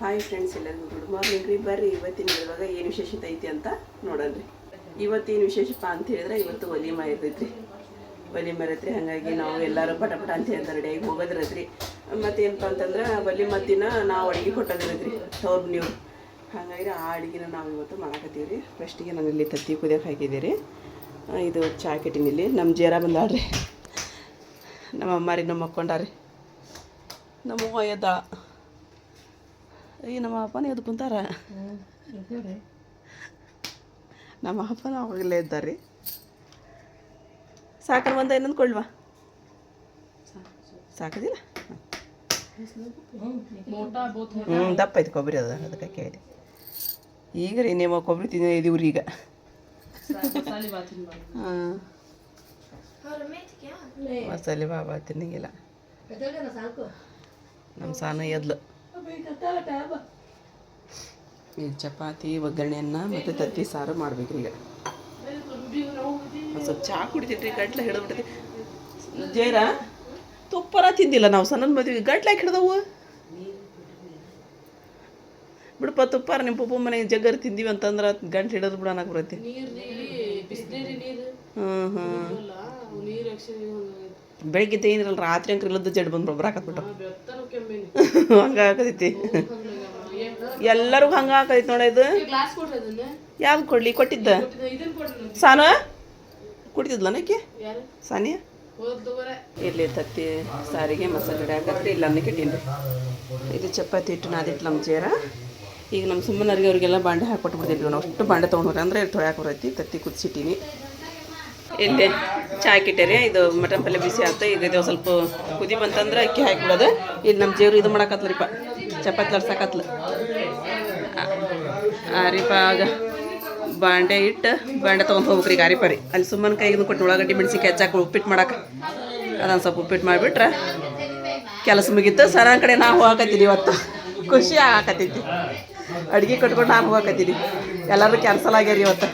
Hi friends, ಎಲ್ಲರಿಗೂ good morning ರೀ. ಬರ್ರಿ ಇವತ್ತಿನ ಇವಾಗ ಏನು ವಿಶೇಷತೆ ಐತಿ ಅಂತ ನೋಡೋಣ್ರಿ. ಇವತ್ತೇನು ವಿಶೇಷಪ್ಪ ಅಂತ ಹೇಳಿದ್ರೆ ಇವತ್ತು ವಲಿಮಾ ಇರ್ತೈತ್ರಿ. ವಲಿಮಾ ಇರತ್ರಿ. ಹಾಗಾಗಿ ನಾವು ಎಲ್ಲರೂ ಪಟ ಅಂತ ಹೇಳ್ತಾರೆ ರೆಡಿಯಾಗಿ ಹೋಗೋದಿರತ್ರಿ. ಮತ್ತೇನಪ್ಪ ಅಂತಂದ್ರೆ ವಲಿಮಾ ದಿನ ನಾವು ಅಡುಗೆ ಕೊಟ್ಟೋದಿರತ್ರಿ ಅವ್ರು ನೀವು. ಹಾಗಾಗಿ ಆ ಅಡುಗೆನ ನಾವು ಇವತ್ತು ಮಾಡಾಕತ್ತೀವಿ ರೀ. ಫಸ್ಟಿಗೆ ನಾನು ಇಲ್ಲಿ ತತ್ತಿ ಕುದಿಯೋಕೆ ಹಾಕಿದ್ದೀರಿ. ಇದು ಚಾ ಕೆಟ್ಟಿನಿಲ್ಲಿ ನಮ್ಮ ಜೇರ ಬಂದಾಳ್ರಿ. ನಮ್ಮ ಅಮ್ಮಾರಿ ನಮ್ಮ ಮಕ್ಕೊಂಡಾರಿ. ನಮ್ಮ ಎದ್ದ ಈ ನಮ್ಮ ಅಪ್ಪನ ಎದ್ದು ಕುಂತಾರ. ನಮ್ಮ ಅಪ್ಪನ ಅವಾಗಲೇ ಇದ್ದಾರೆ. ಸಾಕನ್ ಒಂದು ಇನ್ನೊಂದು ಕೊಡ್ವಾ? ಸಾಕದಿಲ್ಲ? ದಪ್ಪ ಐತೆ ಕೊಬ್ಬರಿ ಅದ, ಅದಕ್ಕೆ ಕೇಳಿದೆ. ಈಗ ರೀ ನೀವು ಕೊಬ್ಬರಿ ತಿಂದಿದ್ದೀವ್ರಿ ಈಗ. ಹಾಂ, ಮಸಾಲೆ ಬಾಬಾ ತಿನ್ನಂಗಿಲ್ಲ. ನಮ್ಮ ಸಾನು ಎದ್ಲು. ಈಗ ಚಪಾತಿ ಒಗ್ಗರಣೆಯನ್ನು ಮತ್ತು ತತ್ತಿ ಸಾರು ಮಾಡ್ಬೇಕ್ರಿ. ಈಗ ಒಂದು ಸ್ವಲ್ಪ ಚಹಾ ಕುಡಿತೈತ್ರಿ. ಗಂಟ್ಲ ಹಿಡಿದ್ಬಿಡ್ತೈತಿ. ಜೈರ ತುಪ್ಪರ ತಿಂದಿಲ್ಲ ನಾವು. ಸಣ್ಣ ಮದುವೆ ಗಂಟ್ಲಾಕಿ ಹಿಡ್ದವು ಬಿಡಪ್ಪ. ತುಪ್ಪಾರ ನಿಮ್ಮ ಪಪ್ಪ ಮನೆಗೆ ಜಗ್ಗರ್ ತಿಂದೀವಿ ಅಂತಂದ್ರೆ ಗಂಟ್ಲು ಹಿಡಿದು ಬಿಡ ಅನ್ನಕ್ಕೆ ಬರತ್ತೆ. ಬೆಳಗ್ಗೆ ತೇನಿರಲ್ಲ, ರಾತ್ರಿ ಅಂಕರ್ ಇಲ್ಲದ ಜಡ್ ಬಂದು ಬರಾಕತ್ಬಿಟ್ಟು ಹಂಗೆ ಹಾಕತೈತಿ. ಎಲ್ಲರಿಗೂ ಹಂಗೆ ಹಾಕೈತಿ ನೋಡ. ಇದು ಯಾವ್ದು ಕೊಡ್ಲಿ? ಕೊಟ್ಟಿದ್ದ ಸಾನು ಕುಡಿತಿದ್ಲನಕ್ಕೆ ಸಾನಿಯ. ಇಲ್ಲಿ ತತ್ತಿ ಸಾರಿಗೆ ಮಸಾಲೆ ಗಿಡ ಹಾಕತ್ರಿ. ಇಲ್ಲ ಅನ್ನಕ್ಕೆ ಇಟ್ಟೀನಿ. ಇದು ಚಪಾತಿ ಇಟ್ಟು ನಾದಿಟ್ಟು ನಮ್ಮ ಜೇರ. ಈಗ ನಮ್ಮ ಸುಮ್ಮನರಿಗೆ ಅವ್ರಿಗೆಲ್ಲ ಬಾಂಡೆ ಹಾಕೊಟ್ಬಿಡ್ತಿದ್ವಿ ನಾವು. ಅಷ್ಟು ಬಾಂಡೆ ತೊಗೊಂಡ್ರಿ ಅಂದರೆ ತೊಳ್ಯಾಕೆ ಬರೈತಿ. ತತ್ತಿ ಕುದಿಸಿಟ್ಟೀನಿ. ಇಲ್ಲಿ ಚಾ ಹಾಕಿಟ್ಟೇರಿ. ಇದು ಮಟನ್ ಪಲ್ಯ ಬಿಸಿ ಆಯ್ತು. ಈಗ ಇದು ಸ್ವಲ್ಪ ಕುದಿ ಬಂತಂದ್ರೆ ಅಕ್ಕಿ ಹಾಕಿಬಿಡೋದು. ಇಲ್ಲಿ ನಮ್ಮ ಜೇವ್ರು ಇದು ಮಾಡಾಕತ್ಲರಿಪ್ಪ, ಚಪಾತಿ ಲಡ್ಸಾಕತ್ಲ ಆರಿಪ. ಆಗ ಬಾಂಡೆ ಇಟ್ಟು ಬಾಂಡೆ ತೊಗೊಂಡು ಹೋಗ್ಬೇಕ್ರಿ. ಈಗ ಆರಿಪ ರೀ. ಅಲ್ಲಿ ಸುಮ್ಮನ ಕೈಗೆ ಕೊಟ್ಟು ಉಳ್ಳಾಗಡ್ಡಿ ಮೆಣಸಿನ್ಕಾಯಿ ಹೆಚ್ಚಾಕಿ ಉಪ್ಪಿಟ್ಟು ಮಾಡಕ್ಕೆ. ಅದೊಂದು ಸ್ವಲ್ಪ ಉಪ್ಪಿಟ್ಟು ಮಾಡಿಬಿಟ್ರೆ ಕೆಲಸ ಮುಗೀತು. ಸರ ಕಡೆ ನಾವು ಹೋಗಾಕತ್ತೀನಿ. ಇವತ್ತು ಖುಷಿ ಆಗಾಕತ್ತೈತಿ. ಅಡುಗೆ ಕಟ್ಕೊಂಡು ನಾನು ಹೋಗಾಕತ್ತೀನಿ. ಎಲ್ಲರೂ ಕ್ಯಾನ್ಸಲ್ ಆಗ್ಯಾರ ಇವತ್ತು.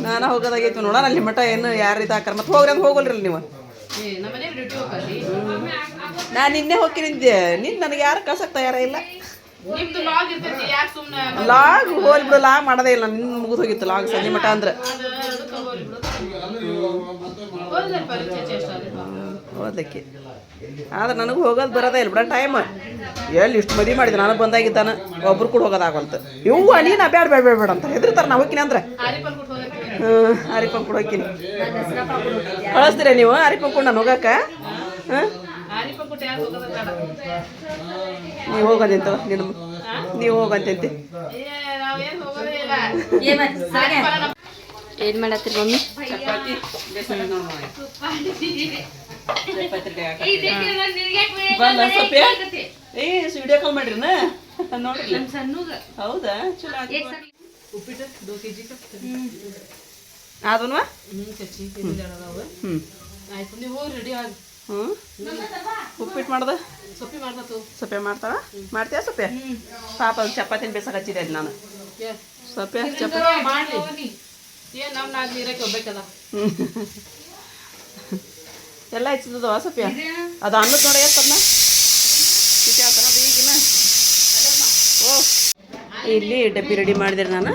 ನಾನು ಹೋಗೋದಾಗೈತಿ ನೋಡೋಣ. ಅಲ್ಲಿ ಮಠ ಏನು ಯಾರು ಇದಾಕಾರ ಮತ್ತೆ ಹೋಗ್ರಿ ಅಂತ ಹೋಗಲ್ರಿ ನೀವು. ನಾನು ನಿನ್ನೆ ಹೋಗ್ತಿದ್ದೆ. ನಿನ್ನ ನನಗೆ ಯಾರು ಕಳ್ಸಕ್ಕೆ ತಯಾರ ಇಲ್ಲ. ಲಾಗ್ ಹೋಲ್ ಬಿಡು. ಲಾಗ್ ಮಾಡೋದೇ ಇಲ್ಲ. ನಿನ್ನ ಮುಗಿದು ಹೋಗಿತ್ತು ಲಾಗ್ ಸಂಜೆ ಮಠ ಅಂದ್ರೆ. ಓದಲಿಕ್ಕೆ ಆದ್ರೆ ನನಗೂ ಹೋಗೋದು ಬರೋದೇ ಇಲ್ಲ ಬಿಡ. ಟೈಮ್ ಎಲ್ಲಿ ಇಷ್ಟು ಮದುವೆ ಮಾಡಿದೆ ನಾನು ಬಂದಾಗಿದ್ದಾನೆ. ಒಬ್ರು ಕೂಡ ಹೋಗೋದಾಗಲ್ತು. ಇವು ನೀನು ಬೇಡ ಬೇಡ ಬೇಡ ಬೇಡ ಅಂತ ಹೆದರ್ತಾರೆ. ನಾವು ಹೋಗ್ತೀನಿ ಅಂದ್ರೆ ಆರಿಪಂಗ್ ಕೂಡ ಹೋಗ್ತೀನಿ. ಕಳಿಸ್ತೀರ ನೀವು ಆರಿಪಂಗ್ ಕೂಡ ನಾನು ಹೋಗಕ್ಕೆ? ಹಾಂ, ನೀವು ಹೋಗೋದಂತ ನಿನ್ನ ನೀವು ಹೋಗಂತಂತೆ. ಏನು ಮಾಡತ್ತೀರಿ ಮಮ್ಮಿ? ಚಪಾತಿ ವಿಡಿಯೋ ಕಾಲ್ ಮಾಡ್ರಿ ನೋಡ್ರಿ. ಹೌದಾ? ಚಲೋ ಉಪ್ಪಿಟ್ಟು 2 kg ಆದನ್ವಾ? ಆಯ್ತು, ನೀವು ಹೋಗಿ ರೆಡಿ ಆಗಿ. ಉಪ್ಪಿಟ್ಟು ಮಾಡ್ದ ಸೊಪ್ಪೆ ಮಾಡ್ತಾವ. ಮಾಡ್ತೀಯ ಸೊಪ್ಪೆ? ಪಾಪ ಚಪಾತಿನ ಬೇಸಾಗ ಹಚ್ಚಿದೆ ಅದು ನಾನು. ಸೊಪ್ಪೆ ಚಪಾತಿ ಮಾಡಲಿ. ಏನು ನಮ್ಮ ನಾಲ್ಕು ನೀರಕ್ಕೆ ಹೋಗ್ಬೇಕದ. ಎಲ್ಲ ಹೆಚ್ಚಿದ್ದವ ಸೊಪ್ಪೆ. ಅದು ಅನ್ನದ ನೋಡಿ ಅದನ್ನ ಸಿಟಿ ಆಗ್ತಾನ ಈಗಿನ. ಓ, ಇಲ್ಲಿ ಡಬ್ಬಿ ರೆಡಿ ಮಾಡಿದೆ ನಾನು.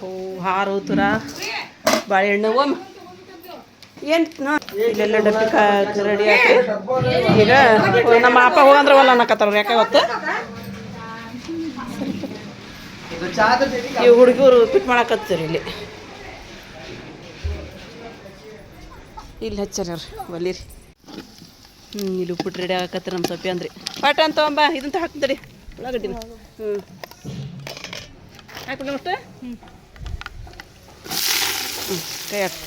ಓ, ಹಾರು ತುರ ಬಾಳೆಹಣ್ಣು ಓಮ್ ಏನು ಇಲ್ಲೆಲ್ಲ ಡಬ್ಬಿ ರೆಡಿ ಆಗಿ. ಈಗ ನಮ್ಮ ಅಪ್ಪ ಹೋಗಂದ್ರೆ ಒಲ್ಲ ಅನ್ನಕತ್ತಾರ. ಯಾಕೆ ಗೊತ್ತ? ಈ ಹುಡುಗರು ಉಪ್ಪಿಟ್ಟು ಮಾಡಕತ್ತೀರಿ. ಇಲ್ಲಿ ಹಚ್ಚಾರ ಒಲ್ಲಿರಿ. ಇಲ್ಲಿ ಉಪ್ಪಿಟ್ಟು ರೆಡಿ ಆಗಕತ್ತೀರಿ ನಮ್ಮ ಸೊಪ್ಪೆ ಅಂದ್ರಿ. ಪಾಟ ಅಂತ ತೊಗೊಂಬ. ಇದಂತ ಹಾಕ್ತೀರಿ ಉಳ್ಳಾಗಡ್ಡಿನ. ಹಾಕ್ಬಿಡಿ ಅಷ್ಟೇ. ಕೈ ಹಾಕಿ.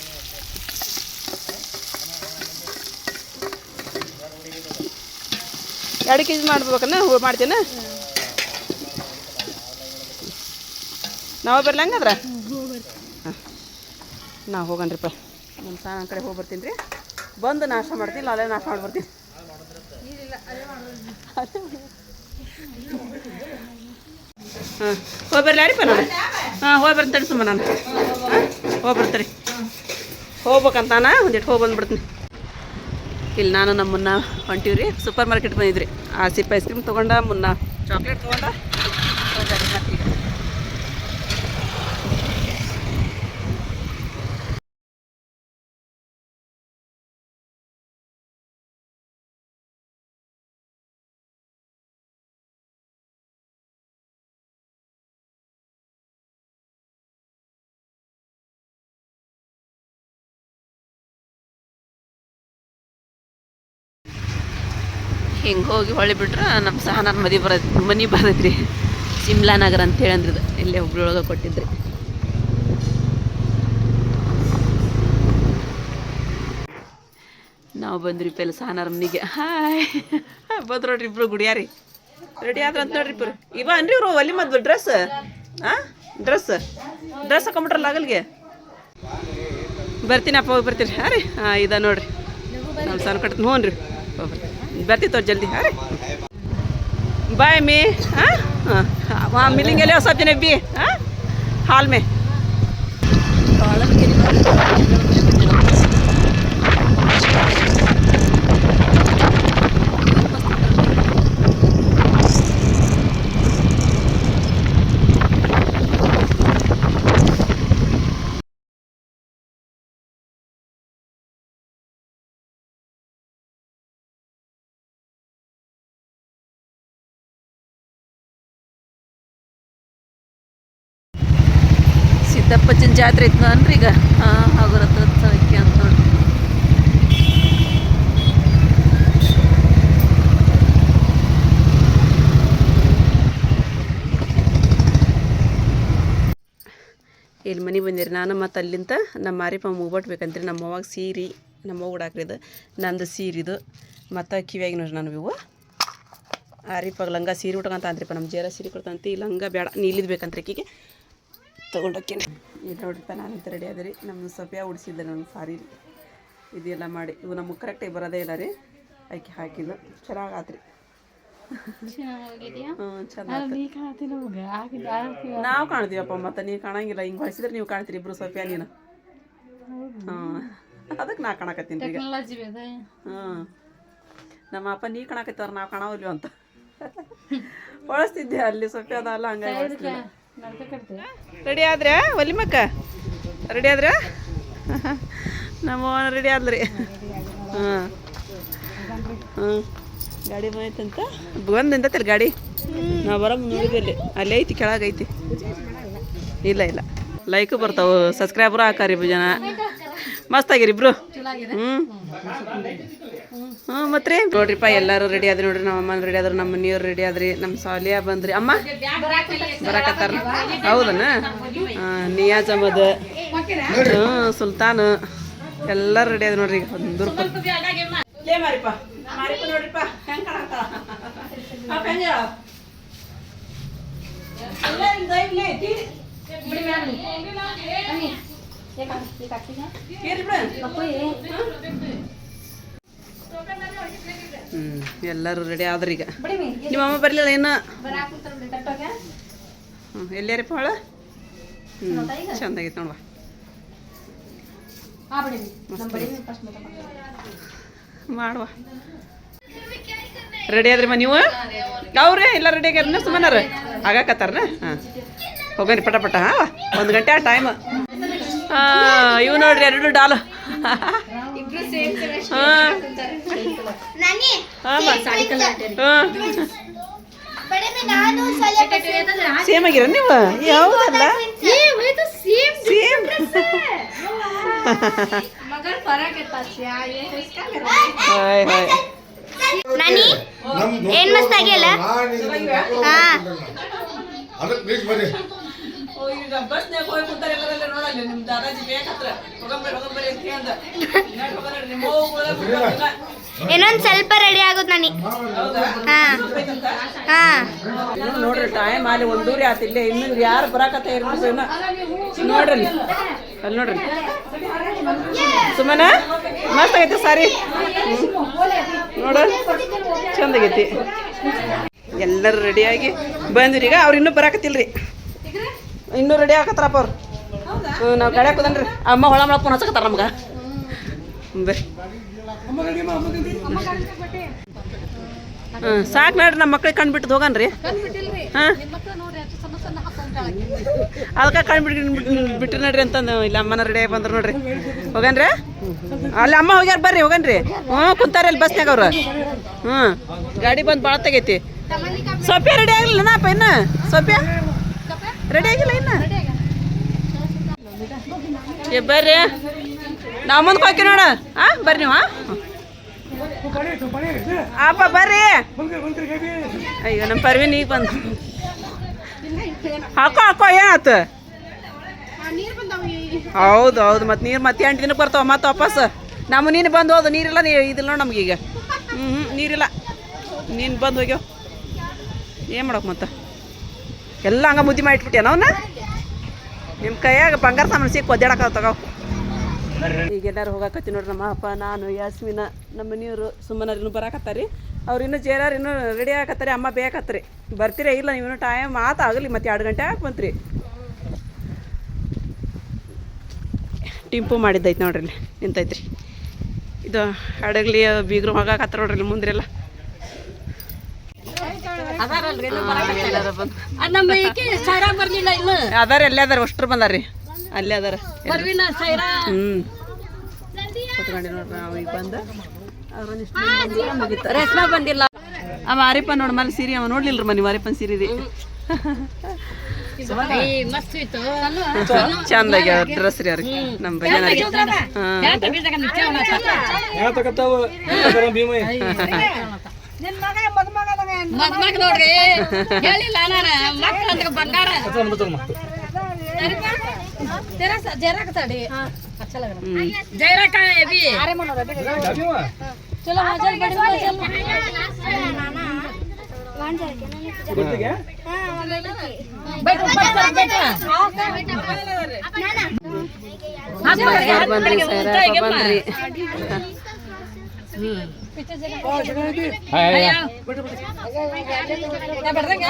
ಎರಡು kg ಮಾಡ್ಬೇಕನ್ನ ಮಾಡ್ತೇನೆ. ನಾವು ಬರ್ಲಿ ಹಂಗಂದ್ರೆ? ಹಾಂ, ನಾವು ಹೋಗಣ್ರಿಪ್ಪ. ನಮ್ಮ ಸಾನ ಕಡೆ ಹೋಗಿ ಬರ್ತೀನಿ ರೀ. ಬಂದು ನಾಷ್ಟ ಮಾಡ್ತೀನಿ. ಅಲ್ಲೇ ನಾಷ್ಟ ಮಾಡಿ ಬರ್ತೀನಿ. ಹಾಂ, ಹೋಗಿ ಬರ್ಲಿ ಯಾರಿಪ್ಪ ನಾನು? ಹಾಂ, ಹೋಗಿ ಬರ್ತೀನಿ ಸುಮ್ಮ ನಾನು. ಹಾಂ, ಹೋಗಿ ಬರ್ತೀರಿ. ಹೋಗ್ಬೇಕಂತಾನ ಒಂದಿಟ್ಟು ಹೋಗಿ ಬಂದುಬಿಡ್ತೀನಿ. ಇಲ್ಲಿ ನಾನು ನಮ್ಮ ಮುನ್ನ ಹೊಂಟಿವ್ರಿ ಸೂಪರ್ ಮಾರ್ಕೆಟ್ ಬಂದಿದ್ರಿ ಆಸಿಪ್ ಐಸ್ ಕ್ರೀಮ್ ತೊಗೊಂಡ ಮುನ್ನ ಚಾಕ್ಲೇಟ್ ತೊಗೊಂಡ ಹಿಂಗೆ ಹೋಗಿ ಹೊಳ್ಳಿ ಬಿಟ್ರೆ ನಮ್ಮ ಸಹನಾನ್ ಮನೆ ಬರತ್ರಿ ಸಿಮ್ಲಾ ನಗರ ಅಂತೇಳಿ ಅಂದ್ರದು ಇಲ್ಲೇ ಹುಬ್ಳಿಯೊಳಗೆ ಕೊಟ್ಟಿದ್ರಿ. ನಾವು ಬಂದ್ರಿ ಪೆಲ್ಲ ಸಹನಾರ ಮನೆಗೆ. ಹಾಯ್ ಬಂದು ನೋಡ್ರಿ ಇಬ್ರು ಗುಡಿಯಾರಿ ರೆಡಿ ಆದ್ರ ಅಂತ ನೋಡ್ರಿ ಇಬ್ಬರು ಇವ ಅನ್ರಿ ಇವರು ಒಲಿ ಮದ್ದು ಡ್ರೆಸ್ ಡ್ರೆಸ್ ಹಾಕೊಂಬಿಟ್ರಲ್ಲ ಆಗಲ್ಗೆ ಬರ್ತೀನಿ ಅಪ್ಪ ಹೋಗಿ ಬರ್ತೀರಿ. ಹಾಂ ರೀ ಹಾಂ ಇದ ನೋಡ್ರಿ ನಮ್ಮ ಸಣ್ಣ ಕಟ್ಟ ಹ್ಞೂ ರೀ ಬರ್ತಿತ್ತು ಜಲ್ದಿ. ಹಾಂ ರೀ ಬಾಯ್ ಮೇ हाँ वहाँ मिलेंगे ले सब जने भी हाँ हाल में ಸಿದ್ದಪ್ಪಜ್ಜನ ಜಾತ್ರೆ ಇತ್ತು ಅನ್ರಿ ಈಗ. ಹಾಂ ಹೋಗೋರತ್ತಕ್ಕೆ ಅಂತ ನೋಡಿ ಇಲ್ಲಿ ಮನೆ ಬಂದಿರಿ ನಾನು ಮತ್ತು ಅಲ್ಲಿಂದ ನಮ್ಮ ಮಾರಿಪ್ಪ ಮೂಬಟ್ಟು ಬೇಕಂತ್ರಿ ನಮ್ಮ ಅವಾಗ ಸೀರೆ ನಮ್ಮ ಅವ್ವ ಉಡಾಕ್ರಿ ಇದು ನಂದು ಸೀರಿದು ಮತ್ತು ಕಿವಿಯಾಗಿ ನೋಡ್ರಿ ನಾನು ಇವು ಆರಿಪ್ಪಾಗ ಲಂಗ ಸೀರೆ ಉಟ್ಕೊಂತ ಅಂತ್ರಿಪ್ಪ ನಮ್ಮ ಜೇರ ಸೀರೆ ಕೊಡ್ತಂತ ಈ ಲಂಗ ಬೇಡ ನೀಲಿದು ಬೇಕಂತ್ರಿ ಈಕಿಗೆ ತೊಗೊಂಡೋಕ್ಕೇನೆ. ಇದು ನೋಡ್ರಿಪ್ಪ ನಾನಂತ ರೆಡಿ ಅದ ರೀ ನಮ್ಮ ಸೊಪ್ಪಿಯ ಉಡಿಸಿದ್ದೆ ನನ್ನ ಸಾರಿ ಇದೆಲ್ಲ ಮಾಡಿ ಇವು ನಮಗೆ ಕರೆಕ್ಟಾಗಿ ಬರೋದೇ ಇಲ್ಲ ರೀ ಆಕೆ ಹಾಕಿದ್ದು ಚೆನ್ನಾಗಾತ್ರಿ. ಹ್ಞೂ ಚೆನ್ನಾಗಿ ನಾವು ಕಾಣ್ತೀವಪ್ಪ ಮತ್ತು ನೀವು ಕಾಣಂಗಿಲ್ಲ ಹಿಂಗೆ ಹೊಳಿಸಿದ್ರೆ ನೀವು ಕಾಣ್ತೀರಿ ಇಬ್ರು ಸೊಪ್ಪಿಯ ನೀನು. ಹಾಂ ಅದಕ್ಕೆ ನಾ ಕಾಣಕತ್ತೀನಿ ಈಗ. ಹ್ಞೂ ನಮ್ಮ ಅಪ್ಪ ನೀ ಕಾಣಕತ್ತವ್ರ ನಾವು ಕಾಣವಲ್ವ ಅಂತ ಹೊಳಿಸ್ತಿದ್ದೆ ಅಲ್ಲಿ ಸೊಪ್ಪಿಯದ ಅಲ್ಲ ಹಂಗಾಗಿ. ರೆಡಿ ಆದ್ರೆ ಒಲಿಮಕ್ಕ ರೆಡಿ ಆದ್ರೆ ನಮ್ಮ ರೆಡಿ ಆದ್ರಿ. ಹಾಂ ಹ್ಞೂ ಗಾಡಿ ಬಂದೈತಂತ ಬಂದಿಂದತ್ತಲ್ಲ ಗಾಡಿ ನಾವು ಬರೋ ನೋಡಿದ್ವಿ ಅಲ್ಲಿ ಐತಿ ಕೆಳಗೈತಿ. ಇಲ್ಲ ಲೈಕು ಬರ್ತಾವೆ ಸಬ್ಸ್ಕ್ರೈಬರು ಹಾಕಾರಿ ಜನ ಮಸ್ತಾಗಿರಿ ಇಬ್ರು. ಹ್ಞೂ ಮತ್ತೆ ರೀ ನೋಡ್ರಿಪ್ಪ ಎಲ್ಲರೂ ರೆಡಿ ಆದ್ರಿ ನೋಡ್ರಿ ನಮ್ಮ ಅಮ್ಮನ ರೆಡಿ ಆದ್ರು ನಮ್ಮ ಮನೆಯವ್ರು ರೆಡಿ ಆದ್ರಿ ನಮ್ಮ ಸಾಲಿಯಾ ಬಂದ್ರಿ ಅಮ್ಮ ಬರಾಕತ್ತಾರ ಹೌದನ ನಿಯಾಜ್ ಅಹಮದ್ ಸುಲ್ತಾನ್ ಎಲ್ಲರೂ ರೆಡಿ ಆದ್ರಿ ನೋಡ್ರಿ. ಒಂದು ಮಾರಿಪ್ಪ ನೋಡ್ರಿಪ್ಪ ಎಲ್ಲರೂ ರೆಡಿ ಆದ್ರಿ ಈಗ. ನಿಮ್ಮ ಅಮ್ಮ ಬರಲಿಲ್ಲ ಏನು ಎಲ್ಲಾರಿಪ್ಪ ಅವಳ ಚಂದಾಗಿತ್ತು ನೋಡುವ ಮಾಡುವ ರೆಡಿ ಆದ್ರಿಮ್ಮ ನೀವು ಅವ್ರೇ ಎಲ್ಲ ರೆಡಿ ಆಗ್ಯಾರ ಸುಮ್ಮನಾರ ಆಗಾಕತ್ತಾರನ. ಹಾಂ ಹೋಗನ್ರಿ ಪಟ ಹಾಂ 1 ಗಂಟೆ ಆ ಟೈಮ್. ಇವು ನೋಡ್ರಿ 2 ಡಾಲ್. ಸೇಮ್ ಆಗಿರ ನೀವು ಯಾವುದಲ್ಲ ಸೇಮ್ ನಾನಿ ಏನ್ ಮಸ್ತ್ ಆಗಿಲ್ಲ. ಇನ್ನೊಂದ್ ಸ್ವಲ್ಪ ರೆಡಿ ಆಗುದು ನಾನಿ. ನೋಡ್ರಿ ಟೈಮ್ ಅಲ್ಲಿ 1:00 ಆತಿಲ್ಲ ಇನ್ನು ಯಾರು ಬರಾಕತ್ತ ಇರ್ಬೋದು ನೋಡ್ರಿ ಅಲ್ಲಿ ನೋಡ್ರಿ ಸುಮ್ಮನ ಮಸ್ತ್ ಆಗೈತಿ ಸಾರಿ ನೋಡ ಚಂದಾಗೈತಿ. ಎಲ್ಲರೂ ರೆಡಿಯಾಗಿ ಬಂದ್ರಿ ಈಗ ಅವ್ರು ಇನ್ನೂ ಬರಾಕತ್ತಿಲ್ರಿ ಇನ್ನೂ ರೆಡಿ ಆಗತ್ತರಪ್ಪ ಅವ್ರು. ನಾವು ಗಾಡಿ ಹಾಕೋದನ್ರಿ ಅಮ್ಮ ಹೊಳ ಮಾಡಕ್ಕೆ ಫೋನ್ ಹಚ್ಚಕತ್ತಾರ ನಮ್ಗೆ ಬರ್ರಿ ಸಾಕು ನೋಡ್ರಿ ನಮ್ಮ ಮಕ್ಳಿಗೆ ಕಣ್ಬಿಟ್ಟು ಹೋಗನ್ರಿ ಹಾಂ ಅದಕ್ಕೆ ಬಿಟ್ರಿ ನೋಡ್ರಿ ಅಂತಂದು ಇಲ್ಲ ಅಮ್ಮನ ರೆಡಿ ಆಗಿ ಬಂದ್ರು ನೋಡ್ರಿ ಹೋಗನ್ರಿ ಅಲ್ಲಿ ಅಮ್ಮ ಹೋಗ್ಯಾರ ಬರ್ರಿ ಹೋಗನ್ರಿ ಕುಂತಾರ ಅಲ್ಲಿ ಬಸ್ನಾಗ ಅವ್ರು ಗಾಡಿ ಬಂದು ಭಾಳ ತೆಗೈತಿ ಸೊಪ್ಯ ರೆಡಿ ಆಗಿಲ್ಲ ನಪ್ಪ ಇನ್ನು ಸೊಪ್ಯ ರೆಡಿ ಆಗಿಲ್ಲ ಇನ್ನು ಬರ್ರಿ ನಾವು ಮುಂದಕ್ಕೆ ಹೋಗ್ತೀವಿ ನೋಡ ಬರ್ರಿ ನೀವು ಅಪ್ಪ ಬರ್ರಿ ಅಯ್ಯೋ ನಮ್ಮ ಪರ್ವಿನ್ ಈಗ ಬಂದು ಹಾಕೋ ಏನಾಯ್ತು ಹೌದು ಹೌದು ಮತ್ತೆ ನೀರು ಮತ್ತೆ 8 ದಿನಕ್ಕೆ ಬರ್ತಾವ ಮತ್ತೆ ವಾಪಸ್ ನಮ್ಮ ನೀನು ಬಂದು ಹೋದು ನೀರಿಲ್ಲ ಇದಿಲ್ಲ ನೋಡಿ ನಮಗೀಗ ನೀರಿಲ್ಲ ನೀನು ಬಂದು ಹೋಗ್ಯಾವ ಏನು ಮಾಡೋಕೆ ಮತ್ತೆ ಎಲ್ಲ ಹಂಗೆ ಮುದ್ದೆ ಮಾಡಿಟ್ಬಿಟ್ಟೇನ ಅವನ್ನ ನಿಮ್ಮ ಕೈಯಾಗ ಬಂಗಾರ ಸಾಮಾನು ಸಿಕ್ಕಿ ಒದ್ದಾಡಕ ತಗೋ ಈಗ ಎಲ್ಲರೂ ಹೋಗಾಕತ್ತಿ ನೋಡ್ರಿ ನಮ್ಮ ಅಪ್ಪ ನಾನು ಯಾಸ್ಮಿನ ನಮ್ಮ ಮನೆಯವರು ಸುಮ್ಮನವ್ರು ಇನ್ನೂ ಬರಾಕತ್ತಾರಿ ಅವ್ರು ಇನ್ನೂ ಜೇರಾರು ಇನ್ನೂ ರೆಡಿ ಆಗತ್ತಾರೆ ಅಮ್ಮ ಬೇಕತ್ರಿ ಬರ್ತೀರಾ ಇಲ್ಲ ನೀವು ಇನ್ನೂ ಟೈಮ್ ಆಗಲಿ ಮತ್ತೆ 2 ಗಂಟೆ ಆಗಿ ಬಂತ್ರಿ ಟಿಂಪು ಮಾಡಿದ್ದೈತೆ ನೋಡ್ರಿ ಇಲ್ಲಿ ನಿಂತೈತ್ರಿ ಇದು ಹಡಗ್ಲಿ ಬೀಗ್ರು ಹೋಗಾಕತ್ತಾರ ನೋಡ್ರಿ ಇಲ್ಲಿ ಮುಂದ್ರೆಲ್ಲ ಅದಾರ ಎಲ್ಲೇ ಅದಾರ ಅಷ್ಟ್ರು ಬಂದಾರ್ರಿ ಅಲ್ಲೇ ಅದಾರ ಕುತ್ಕೊಂಡಿ ನೋಡ್ರಿ ನಾವು ಈಗ ಬಂದು ರೇಷ್ಮಾ ಬಂದಿಲ್ಲ ಅವ ಆರಿಪ ನೋಡಿ ಮನೆ ಸೀರೆ ಅವ ನೋಡ್ಲಿಲ್ರಿ ಮನೆ ಆರಿಪನ್ ಸೀರೆ ರೀ ಚಂದಾಗಿ ಅವ್ರ ಡ್ರೆಸ್ ರೀ ಅವ್ರಿಗೆ ನಮ್ಮ ಬಗ್ಗೆ ನೋಡ್ರಿ ಹೇಳಿಲ್ಲ ನಾನು ಬಂಗಾರ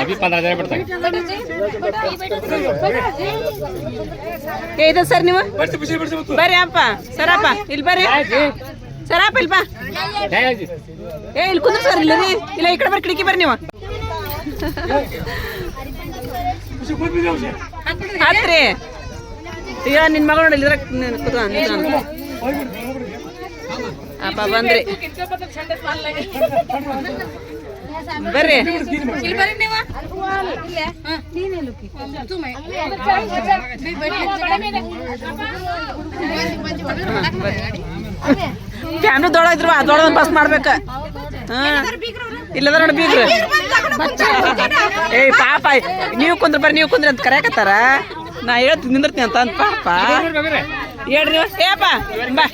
अभी 15,000 पड़ता है ಇದು ಸರ್ ನೀವು ಬರ್ರಿ ಅಪ್ಪ ಸರಪ್ಪ ಇಲ್ಲಿ ಬರ್ರಿ ಸರಪ್ಪ ಇಲ್ಲಿ ಬಾ ಇಲ್ಲಿ ಕುಂದ್ರ ಸರ್ ಇಲ್ಲ ರೀ ಇಲ್ಲ ಈ ಕಡೆ ಬರ್ರಿ ಕಿಟಕಿ ಬರ್ರಿ ನೀವು ಹತ್ರಿ ಈಗ ನಿನ್ನ ಮಗಳು ನೋಡಿ ಇದ್ರ ಕುತ್ಕೊಂಡು ಅಪ್ಪ ಬಂದ್ರಿ ಬರ್ರಿ ಫ್ಯಾಮಿಲಿ ದೊಡ್ಡ ದೊಡ್ಡ ಬಸ್ ಮಾಡ್ಬೇಕ ಇಲ್ಲದ ನೋಡಿ ಬೀಗ್ರು ಏಯ್ ಪಾಪ ನೀವು ಕುಂದ್ರ ಬರ್ರಿ ನೀವು ಕುಂದ್ರಿ ಅಂತ ಕರೆಯಕತ್ತಾರ ನಾ ಹೇಳ್ತೀನಿ ನಿಂದಿರ್ತೀನಿ ಅಂತ ಅಂದ ಪಾಪ ಹೇಳ್ರಿ ನೀವು ಏಪ್ಪ ಬಾ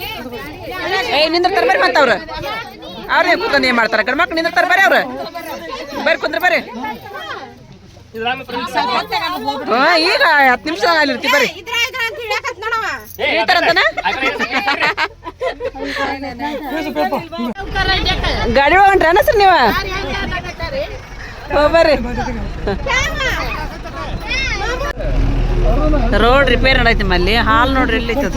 ಏಯ್ ನಿಂದಿರ್ತಾರೆ ಬರ್ರಿ ಮತ್ತೆ ಅವ್ರು ಅವ್ರೇ ಕೂತ್ಕೊಂಡು ಏನು ಮಾಡ್ತಾರೆ ಗಂಡು ಮಕ್ಳು ನಿಂದಿರ್ತಾರೆ ಬರ್ರಿ ಅವ್ರು ಬರ್ರಿ ಕುಂದ್ರ ಬರ್ರಿ ಈಗ 10 ನಿಮಿಷ ಅಲ್ಲಿರ್ತಿ ಬರ್ರಿ ಹೇಳ್ತಾರಂತನ ಗಾಡಿ ಹೋಗಣ್ರಿ ಸರ್ ನೀವು ಬರ್ರಿ ರೋಡ್ ರಿಪೇರ್ ಮಾಡೈತಿ ಮಲ್ಲಿ ಹಾಲ್ ನೋಡ್ರಿ ಎಲ್ಲಿ ಐತದ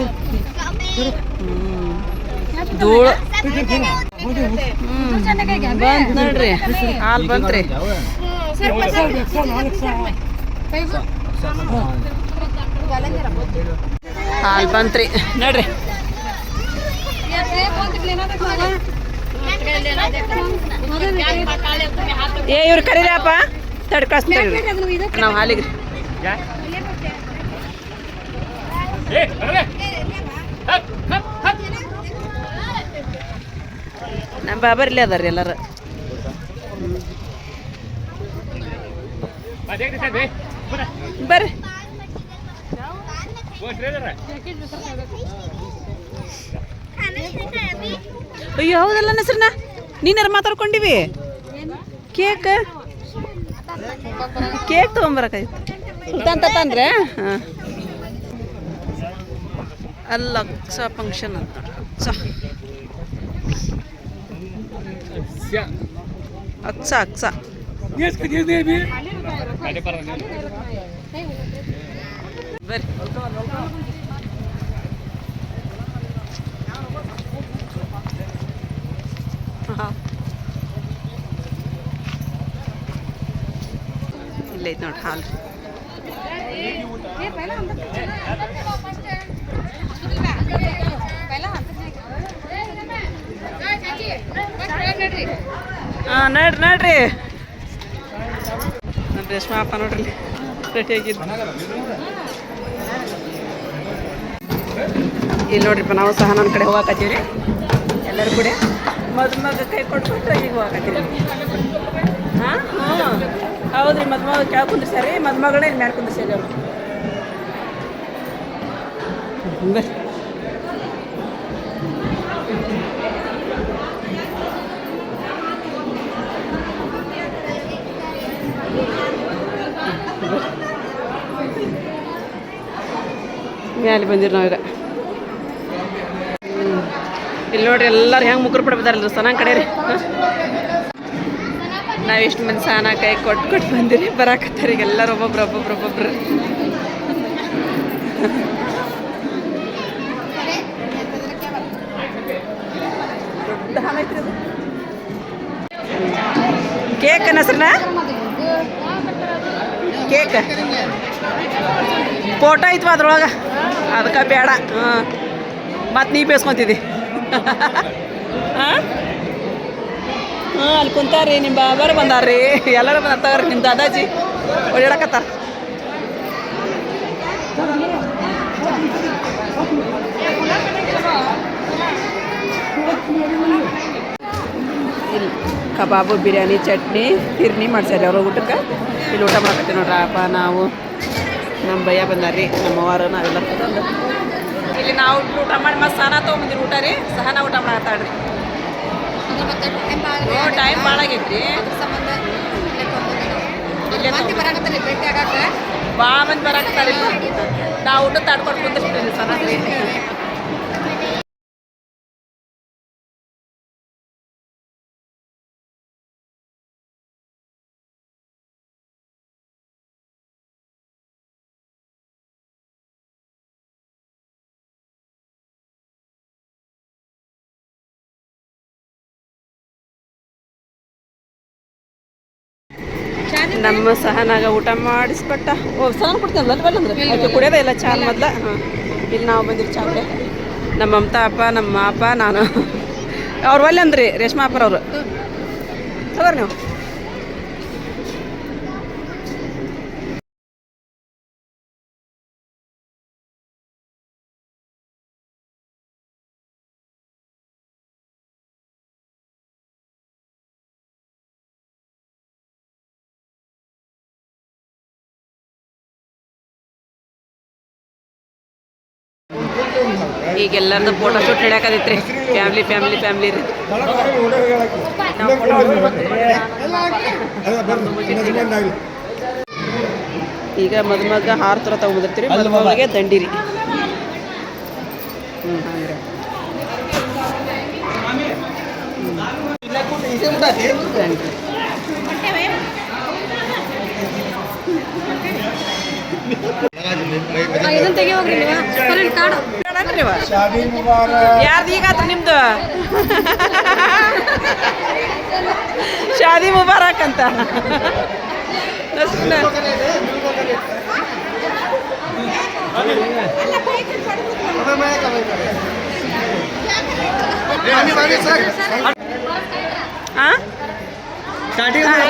ಧೂಳು ಬಂತ್ ನೋಡ್ರಿ ಹಾಲ್ ಬಂತ್ರಿ ಹಾಲ್ ಬಂತ್ರಿ ನೋಡ್ರಿ ಏ ಇವ್ರು ಕರೀರಪ್ಪ ತಡ್ ಕಳಿಸ್ತೀವಿ ನಾವು ಹಾಲಿಗೆ ನಮ್ಮ ಬಾಬರ್ ಇಲ್ಲೇ ಅದಾರ ಎಲ್ಲಾರ ಬರ್ರಿ ಅಯ್ಯೋ ಹೌದಲ್ಲ ನಸರ್ನ ನೀನಾರ ಮಾತಾಡ್ಕೊಂಡಿವಿ ಕೇಕ್ ತೊಗೊಂಬರಕಾಯ್ತು ತಂದ್ರೆ ಹಾಂ ಅಲ್ಲ ಅಕ್ಸ ಫಂಕ್ಷನ್ ಅಂತ ಅಕ್ಸ ಅಕ್ಸ ಬರ್ರಿ ಇಲ್ಲೈತೆ ನೋಡಿ ಹಾಲು. ಹಾಂ ನಡ್ರಿ ರೇಷ್ಮೆ ಅಪ್ಪ ನೋಡ್ರಿ ರೆಡಿಯಾಗಿದ್ದು. ಇಲ್ಲಿ ನೋಡ್ರಿಪ್ಪ ನಾವು ಸಹ ನನ್ನ ಕಡೆ ಹೋಗಾಕತ್ತೀವಿ ಎಲ್ಲರೂ ಕೂಡ ಮದುಮಗ ಕೈ ಕೊಟ್ಬಿಟ್ಟು ಈಗ ಹೋಗಾಕತ್ತೀವಿ. ಹಾಂ ಹ್ಞೂ ಹೌದ್ರಿ ಮದುಮಗ ಕೆಳಗೆ ಕುಂದ್ರಿ ಸರಿ ಮದುಮಗಳೇ ಇಲ್ಲಿ ಮ್ಯಾಲೆ ಕುಂದ್ರಿ ಸರಿ ಅವರು ಬರ್ರಿ. ಮ್ಯಾಲೆ ಬಂದಿರಿ ನಾವೀಗ. ಇಲ್ಲಿ ನೋಡ್ರಿ ಎಲ್ಲರೂ ಹೆಂಗೆ ಮುಗ್ರು ಬಿಡ್ಬಿದಾರಲ್ರಿ ಸನ ಕಡೆ ರೀ. ನಾವು ಎಷ್ಟು ಮಂದಿ ಸನ ಕೈ ಕೊಟ್ಟು ಬಂದಿರಿ ಬರಾಕತ್ತಾರೆ ಈಗ ಎಲ್ಲರೂ ಒಬ್ಬೊಬ್ರು. ದೊಡ್ಡ ಹಾಲು ಐತ್ರಿ ಅದು. ಕೇಕ್ ಅನ್ನಸ್ರನ ಕೇಕ್ ಫೋಟೋ ಐತ್ವ ಅದ್ರೊಳಗೆ ಅದಕ್ಕೆ ಬೇಡ. ಹಾಂ ಮತ್ತು ನೀ ಬೇಸ್ಕೊತಿದ್ದಿ. ಹಾಂ ಹಾಂ ಅಲ್ಲಿ ಕುಂತಾರ್ರಿ ನಿಮ್ಮ ಬಾಬಾರು ಬಂದಾರ್ರಿ ಎಲ್ಲರೂ ಬಂದಾರ ನಿಮ್ಮ ದಾದಾಜಿ ಓಡಾಡಕತ್ತಾರ. ಇಲ್ಲಿ ಕಬಾಬು ಬಿರಿಯಾನಿ ಚಟ್ನಿ ಹಿರ್ನಿ ಮಾಡ್ಸ್ಯಾರ ಅವ್ರ ಊಟಕ್ಕೆ. ಇಲ್ಲಿ ಊಟ ಮಾಡಕತ್ತೀವಿ ನೋಡ್ರಿ ಅಪ್ಪ ನಾವು ನಮ್ಮ ಭಯ್ಯ ಬಂದಾರ್ರಿ ನಮ್ಮವಾರು ನಾವೆಲ್ಲ ತಂದು ಇಲ್ಲಿ ನಾವು ಊಟ ಮಾಡಿ ಮತ್ತೆ ಸಹನ ತೊಗೊಂಬಂದಿರಿ ಊಟ ರೀ. ಸಹನ ಊಟ ಮಾಡತ್ತಾಳ್ರಿ. ಟೈಮ್ ಭಾಳ ಆಗೈತ್ರಿ. ಭಾಳ ಮಂದಿ ಬರಾಕತ್ತಾರೆ. ನಾವು ಊಟ ತಾಡ್ಕೊಂಡು ಕುಂದಿರ್ತೀವಿ ಸಹನ ರೀ. ನಮ್ಮ ಸಹನಾಗ ಊಟ ಮಾಡಿಸ್ಕೊಟ್ಟ. ಸಹನ ಕೊಡ್ತೀನಲ್ಲ ಬಲ್ಲಂದ್ರೆ ಆಕೆ ಕುಡಿಯೋದೇ ಇಲ್ಲ ಚಾ ಮೊದ್ಲ. ಹಾಂ ಇಲ್ಲಿ ನಾವು ಬಂದಿರಿ ಚಾ ಕುಡಿಯ. ನಮ್ಮ ಮಮತಾ ಅಪ್ಪ ನಮ್ಮ ಅಪ್ಪ ನಾನು ಅವ್ರು ಒಲ್ಲೆ ಅಂದ್ರಿ ರೇಷ್ಮಾ ಅಪ್ಪರವ್ರು ತಗೋರಿ ನೀವು. ಈಗೆಲ್ಲರದು ಫೋಟೋ ಶೂಟ್ ನಡೆಯಕತ್ತೈತ್ರಿ. ಫ್ಯಾಮ್ಲಿ ರೀ. ಈಗ ಮದುಮಗ ಹಾರ ಥರ ತಗೊಂಡ್ಬಂದಿರ್ತೀರಿ. ಮದುಮಗಳಿಗೆ ದಂಡಿರಿ. ಯಾರ್ದು ಈಗಾತ್ರ ನಿಮ್ದು ಶಾದಿ ಮುಬಾರಕ್ ಅಂತ.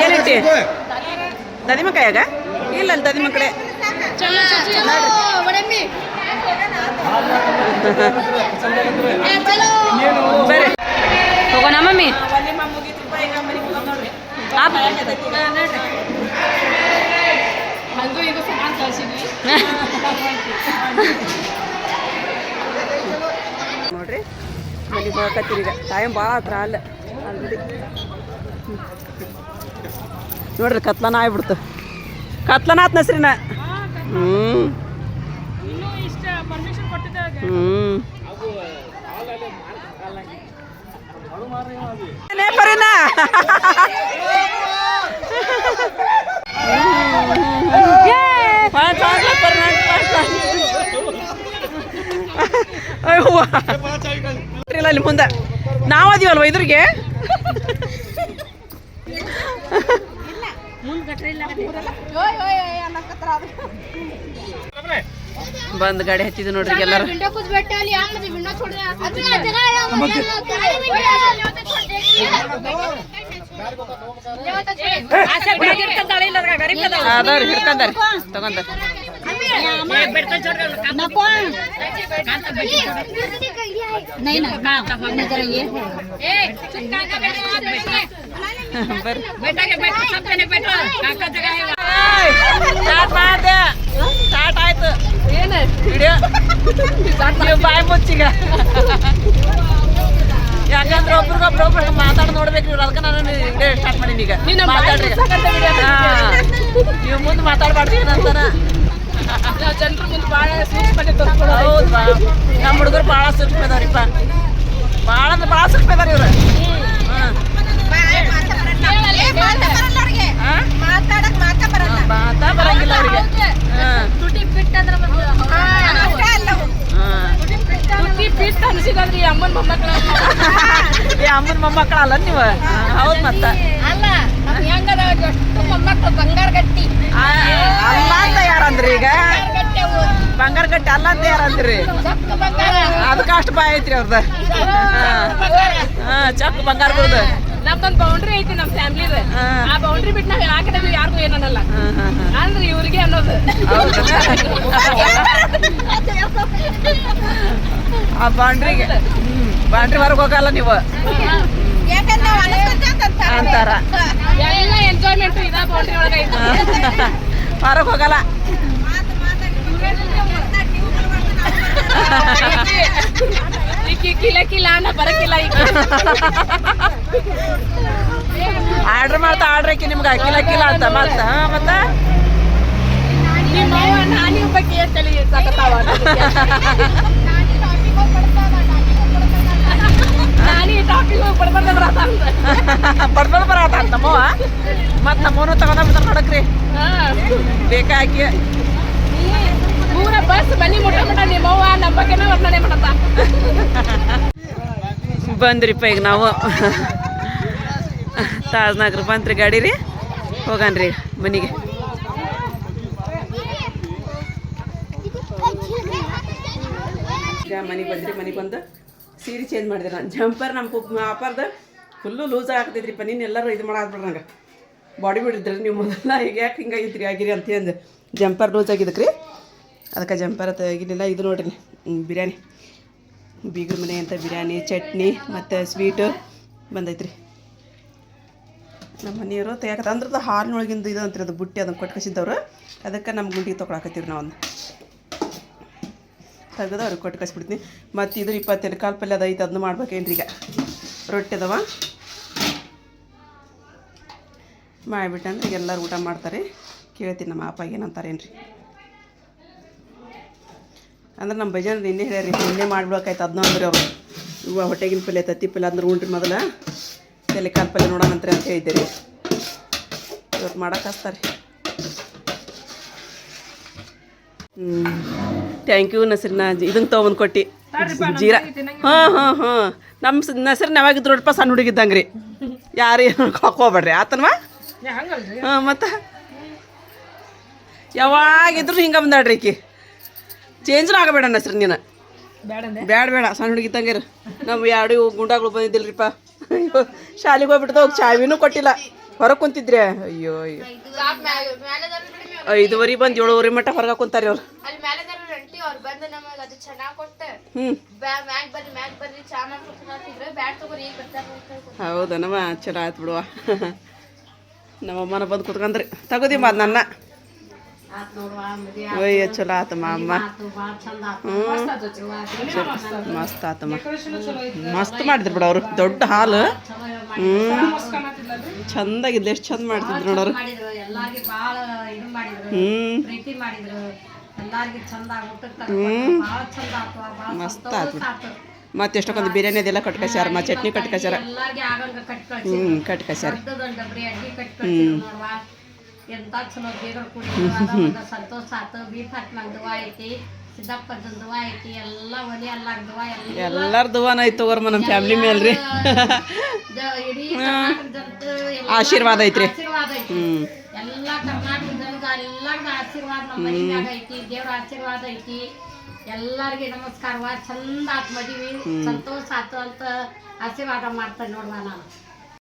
ಏನಿಟ್ಟಿ ದದಿಮ ಕೈಯಾಗ ಇಲ್ಲ ಅಲ್ಲಿ ದದಿಮ ಕಡೆ ಬರ್ರಿ ಹೋಗೋಣ ಮಮ್ಮಿ. ನೋಡ್ರಿ ಮನೆಗೆ ಹೋಗಕತ್ತೀರಿ ಈಗ. ಟೈಮ್ ಭಾಳ ಹತ್ರ ಅಲ್ಲ ಆಲ್ರೆಡಿ. ನೋಡ್ರಿ ಕತ್ಲನ ಆಗ್ಬಿಡ್ತು. ಕತ್ಲನಾತ್ ನಸ್ರಿನ. ಪರಿನಾ ಅಲ್ಲಿ ಮುಂದೆ ನಾವು ಅದೀವಲ್ವ ಇದ್ರಿಗೆ ಬಂದ್ ಗಾಡಿ ಹತ್ತಿದ್ ನೋಡ್ರಿ ಎಲ್ಲಾರು ಅದಾವ್ರಿ ಹಿಡ್ಕೊಂಡಾರಿ ತಗೊಂಡ ಸ್ಟಾರ್ಟ್ ಆಯ್ತು ಏನ ವಿಡಿಯೋ ನೀವು ಬಾಯ್ ಮುಚ್ಚಿಗ ಯಾಕಂದ್ರೆ ಒಬ್ರಿಗೊಬ್ರು ಮಾತಾಡಿ ನೋಡ್ಬೇಕು ಇವ್ರು ಅದಕ್ಕೆ ನಾನು ವಿಡಿಯೋ ಸ್ಟಾರ್ಟ್ ಮಾಡೀನಿ ಈಗ ಮಾತಾಡ್ರಿ ನೀವು ಮುಂದೆ ಮಾತಾಡ್ಬಾರ್ದು ಏನಂತಾನ ಜನರ ಮುಂದೆ ಭಾಳ ಹೌದು ನಮ್ಮ ಹುಡುಗರು ಭಾಳ ಸೂಕ್ಷ್ಮ ಇದಾವ್ರಿಪ್ಪ ಭಾಳ ಅಂದ್ರೆ ಭಾಳ ಸೂಕ್ಷ್ಮ ಇದಾರೆ ಇವ್ರು ಮಾತಾ ಬರಂಗಿಲ್ಲ ಅವ್ರಿಗೆ ಅಮ್ಮನ ಮೊಮ್ಮಕ್ಕಳಲ್ಲ ನೀವು ಹೌದು ಮತ್ತ ಬಂಗಾರ ಗಟ್ಟಿ ಅಲ್ಲ ಅಂತ ಯಾರಂದ್ರಿ ಈಗ ಬಂಗಾರ ಗಟ್ಟಿ ಅಲ್ಲ ಅಂತ ಯಾರಂದ್ರಿ ಅದಕ್ಕೆ ಅಷ್ಟು ಬಾಯ್ ಐತ್ರಿ ಅವ್ರದ ಚಕ್ ಬಂಗಾರ ಬಿಡುದು ನಮ್ದೊಂದು ಬೌಂಡ್ರಿ ಐತಿ ನಮ್ಮ ಫ್ಯಾಮಿಲಿದ ಆ ಬೌಂಡ್ರಿ ಬಿಟ್ಟು ನಾವ್ ಆ ಕಡೆ ಯಾರಿಗೂ ಏನನ್ನಲ್ಲ ಅಂದ್ರೆ ಇವ್ರಿಗೆ ಅನ್ನೋದು ಆ ಬಾಂಡ್ರಿಗೆ ಬಾಂಡ್ರಿ ಹೊರಗೆ ಹೋಗಲ್ಲ ನೀವು ಅಂತಾರ ಎಲ್ಲ ಎಂಜಾಯ್ಮೆಂಟ್ ಇದ ಬೌಂಡ್ರಿ ಒಳಗೆ ಐತಿ ಹೊರಗೆ ಹೋಗಲ್ಲ ಕಿಲ ನಾ ಬರಕಿಲ್ಲ ಈಗ ಆರ್ಡ್ರ್ ಮಾಡ್ತಾ ಆರ್ಡ್ರಕ್ಕೆ ನಿಮ್ಗೆ ಕಿಲ ಅಂತ ಮತ್ತ ಮತ್ತ ನಿಮ್ಮ ನಾನಿ ಬಗ್ಗೆ ತಲೆ ಸಾಕತ್ತಾವ ನಾನಿ ಟಾಪಿಕ್ ಹೋಗಿ ಬಡ್ಬಡ್ ಬರತ್ತ ನಮ್ಮವ ಮತ್ ನಮ್ಮವನು ತಗೊಂಡ ನೋಡಕ್ರಿ ಬೇಕಾಕಿ ಪೂರ ಬಸ್ ಮನಿ ಮುಟ್ಟ ನಿಮ್ಮವ್ವ ನಮ್ಮ ಬಗ್ಗೆನ ವರ್ಣನೆ ಮಾಡತ್ತ ಬಂದ್ರಿಪ್ಪ ಈಗ ನಾವು ತಾಜ್ನಗರ್ ಬಂತ್ರಿ ಗಾಡಿ ರೀ ಹೋಗನ್ರಿ ಮನೆಗೆ ಮನೆಗೆ ಬಂದ್ರಿ ಮನೆಗೆ ಬಂದು ಸೀರೆ ಚೇಂಜ್ ಮಾಡಿದೆ ನಾನು ಜಂಪರ್ ನಮ್ಮ ಅಪ್ಪಾರ್ದು ಫುಲ್ಲು ಲೂಸ್ ಆಗ್ತೈತ್ರಿಪ್ಪ ನೀನು ಎಲ್ಲರೂ ಇದು ಮಾಡಾಕ್ಬಿಡ್ರಿ ನಂಗೆ ಬಾಡಿ ಬಿಡಿದ್ರಿ ನೀವು ಮೊದಲ ಈಗ ಯಾಕೆ ಹಿಂಗಾಗಿತ್ರಿ ಆಗಿರಿ ಅಂತಂದು ಜಂಪರ್ ಲೂಸ್ ಆಗಿದ್ದಕ್ಕೆ ರೀ ಅದಕ್ಕೆ ಜಂಪರ್ ತೆಗಿಲಿಲ್ಲ ಇದು ನೋಡ್ರಿ ಬಿರಿಯಾನಿ ಬೀಗ್ರ ಮನೆ ಅಂತ ಬಿರಿಯಾನಿ ಚಟ್ನಿ ಮತ್ತು ಸ್ವೀಟು ಬಂದೈತ್ರಿ ನಮ್ಮ ಮನೆಯವರು ತೆಗಿಯಕತ್ತ ಅಂದ್ರದ್ದು ಹಾಲಿನೊಳಗಿಂದು ಇದು ಅಂತೀರಿ ಅದು ಬುಟ್ಟಿ ಅದನ್ನು ಕೊಟ್ಟು ಕಸಿದ್ದವ್ರು ಅದಕ್ಕೆ ನಮ್ಮ ಗುಂಡಿಗೆ ತೊಗೊಳಕತ್ತೀವಿ ನಾವು ತೆಗೆದು ಅವ್ರಿಗೆ ಕೊಟ್ಟು ಕಳಿಸ್ಬಿಡ್ತೀನಿ ಮತ್ತು ಇದು 22 ಕಾಲು ಪಲ್ಯ ಅದೈತೆ ಅದನ್ನು ಮಾಡ್ಬೇಕೇನ್ರಿ ಈಗ ರೊಟ್ಟಿ ಅದಾವ ಮಾಡಿಬಿಟ್ಟಂದ್ರೆ ಈಗ ಎಲ್ಲರೂ ಊಟ ಮಾಡ್ತಾರೆ ಕೇಳ್ತೀನಿ ನಮ್ಮ ಅಪ್ಪ ಏನಂತಾರೇನ್ರಿ ಅಂದ್ರೆ ನಮ್ಮ ಬಜಾರ್ ನಿನ್ನೆ ಹೇಳ್ಯಾರಿ ನಿನ್ನೆ ಮಾಡ್ಬಿಡೋಕಾಯ್ತು ಅದನ್ನ ಅಂದ್ರೆ ಅವರು ಇವ ಹೊಟ್ಟೆಗಿನ ಪಲ್ಯ ತತ್ತಿ ಪಲ್ಯ ಅಂದ್ರೆ ಉಂಡ್ರಿ ಮೊದಲ ತಲೆ ಕಾಲು ಪಲ್ಯ ನೋಡೋಣಂತ್ರಿ ಅಂತ ಹೇಳಿದ್ದೀರಿ ಇವತ್ತು ಮಾಡೋಕೆ ಹಚ್ತಾರೆ ಥ್ಯಾಂಕ್ ಯು ನಸರಿನ ಇದನ್ನು ತೊಗೊಂಬಂದು ಕೊಟ್ಟು ಜೀರಾ ಹಾಂ ನಮ್ಮ ನಸರಿನ ಯಾವಾಗಿದ್ರು ನೋಡಪ್ಪ ಸಣ್ಣ ಹುಡುಗಿದ್ದಂಗೆ ರೀ ಯಾರು ಏನು ಹಾಕೋಬೇಡ್ರಿ ಆತನ್ವಾ ಹಾಂ ಮತ್ತು ಯಾವಾಗಿದ್ರು ಹಿಂಗೆ ಬಂದಾಡ್ರಿ ಈಕಿ ಚೇಂಜ್ನೂ ಆಗಬೇಡ ನಸರಿ ನೀನು ಬೇಡ ಸಣ್ಣ ಹುಡುಗಿದ್ದಂಗೆ ರೀ ನಾವು ಎರಡು ಗುಂಡಾಗಳು ಬಂದಿದ್ದಿಲ್ರಿಪ್ಪ ಶಾಲೆಗೆ ಹೋಗ್ಬಿಡ್ದು ಹೋಗಿ ಚಾವಿನೂ ಕೊಟ್ಟಿಲ್ಲ ಹೊರಗೆ ಕುಂತಿದ್ರೆ ಅಯ್ಯೋ 5:30 ಬಂದು 7:30 ಮಟ್ಟ ಹೊರಗೆ ಕುಂತಾರೆ ಅವ್ರು ಹೌದನವ ಚಲೋ ಆಯ್ತು ಬಿಡುವ ನಮ್ಮಮ್ಮನ ಬಂದು ಕುತ್ಕೊಂಡ್ರಿ ತಗೋದಿ ಮಾತು ನನ್ನ ಒಯ್ಯ ಚಲೋ ಆತಮ್ಮ ಅಮ್ಮ ಮಸ್ತ್ ಆತಮ್ಮ ಮಸ್ತ್ ಮಾಡಿದ್ರು ಬಿಡ ಅವರು ದೊಡ್ಡ ಹಾಲು ಚಂದಾಗಿದ್ಲು ಎಷ್ಟು ಚಂದ ಮಾಡ್ತಿದ್ರು ನೋಡೋರು ಮಸ್ತ್ ಆತು ಮತ್ತೆ ಎಷ್ಟೊಂದು ಬಿರಿಯಾನಿ ಅದೆಲ್ಲ ಕಟ್ ಕಸ್ಯಾರ ಮತ್ತು ಚಟ್ನಿ ಕಟ್ ಕಸ್ಯಾರ ಕಟ್ ಕಸ್ಯಾರ ಎಂತ ಚಲೋ ಬೇಗ ಸಂತೋಷ ಆತು ಬೀಫ್ ಹಾಕಿ ನಂದು ಐತಿ ಸಿದ್ದಪ್ಪನ ದುವಾ ಐತಿ ಎಲ್ಲ ಒಲಿ ಎಲ್ಲಾರ ದುವಾ ಎಲ್ಲಾರ ದುವಾನ ಐತಿ ತಗೋರ್ಮ ನಮ್ಮ ಫ್ಯಾಮಿಲಿ ಮೇಲ್ರಿ ಇಡೀ ಕರ್ನಾಟಕ ಜನತೆ ಆಶೀರ್ವಾದ ಐತ್ರಿ. ಆಶೀರ್ವಾದ ಐತಿ. ಎಲ್ಲ ಕರ್ನಾಟಕ ಜನಗ ಎಲ್ಲಾರ್ಗ ಆಶೀರ್ವಾದ ನಮ್ಮ ಮನೆ ಮ್ಯಾಗ ಐತಿ. ದೇವ್ರ ಆಶೀರ್ವಾದ ಐತಿ. ಎಲ್ಲಾರ್ಗಿ ನಮಸ್ಕಾರವ. ಚಂದ ಆತ್ ಮದ್ವಿ, ಸಂತೋಷ ಆತು ಅಂತ ಆಶೀರ್ವಾದ ಮಾಡ್ತೇನೆ ನೋಡ್ವಾ ನಾನು.